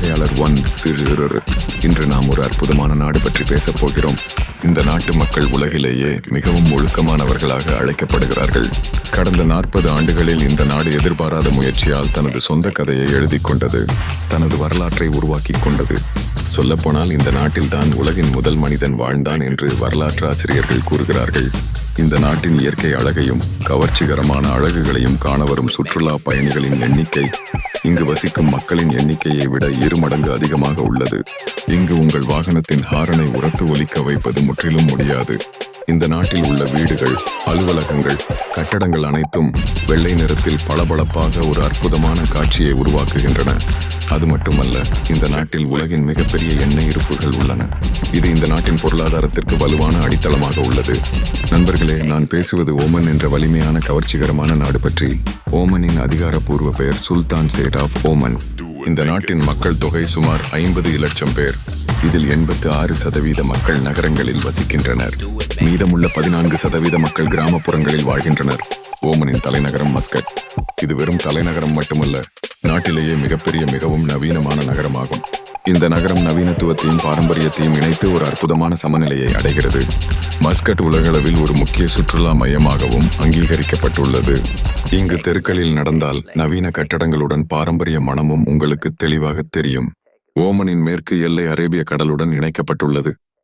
பார்வையாளர் 1 இன்று நாம் ஒரு அற்புதமான நாடு பற்றி பேசப் போகிறோம். இந்த நாட்டு மக்கள் உலகிலேயே மிகவும் ஒழுக்கமானவர்களாக அழைக்கப்படுகிறார்கள். கடந்த 40 ஆண்டுகளில் இந்த நாடு எதிர்பாராத முயற்சியால் தனது சொந்த கதையை எழுதி கொண்டது, தனது வரலாற்றை உருவாக்கி கொண்டது. சொல்லப்போனால் இந்த நாட்டில்தான் உலகின் முதல் மனிதன் வாழ்ந்தான் என்று வரலாற்று ஆசிரியர்கள் கூறுகிறார்கள். இந்த நாட்டின் இயற்கை அழகையும் கவர்ச்சிகரமான அழகுகளையும் காண வரும் சுற்றுலா பயணிகளின் எண்ணிக்கை இங்கு வசிக்கும் மக்களின் எண்ணிக்கையை விட 2 மடங்கு அதிகமாக உள்ளது. இங்கு உங்கள் வாகனத்தின் ஹாரனை உரத்து ஒலிக்க வைப்பது முற்றிலும் முடியாது. இந்த நாட்டில் உள்ள வீடுகள், அலுவலகங்கள், கட்டடங்கள் அனைத்தும் வெள்ளை நிறத்தில் பளபளப்பாக ஒரு அற்புதமான காட்சியை உருவாக்குகின்றன. அது மட்டுமல்ல, இந்த நாட்டில் உலகின் மிகப்பெரிய எண்ணெய் இருப்புகள் உள்ளன. இது இந்த நாட்டின் பொருளாதாரத்திற்கு வலுவான அடித்தளமாக உள்ளது. நண்பர்களே, நான் பேசுவது ஓமன் என்ற வலிமையான கவர்ச்சிகரமான நாடு பற்றி. ஓமனின் அதிகாரப்பூர்வ பெயர் சுல்தான் ஸ்டேட் ஆஃப் ஓமன். இந்த நாட்டின் மக்கள் தொகை சுமார் 50 லட்சம் பேர். இதில் 86% மக்கள் நகரங்களில் வசிக்கின்றனர். மீதமுள்ள 14% மக்கள் கிராமப்புறங்களில் வாழ்கின்றனர். ஓமனின் தலைநகரம் மஸ்கட். இது வெறும் தலைநகரம் மட்டுமல்ல, நாட்டிலேயே மிகப்பெரிய மிகவும் நவீனமான நகரமாகும். இந்த நகரம் நவீனத்துவத்தையும் பாரம்பரியத்தையும் இணைத்து ஒரு அற்புதமான சமநிலையை அடைகிறது. மஸ்கட் உலகளவில் ஒரு முக்கிய சுற்றுலா மையமாகவும் அங்கீகரிக்கப்பட்டுள்ளது. இங்கு தெருக்களில் நடந்தால் நவீன கட்டடங்களுடன் பாரம்பரிய மணமும் உங்களுக்கு தெளிவாக தெரியும். ஓமனின் மேற்கு எல்லை அரேபிய கடலுடன் இணைக்கப்பட்டுள்ளது.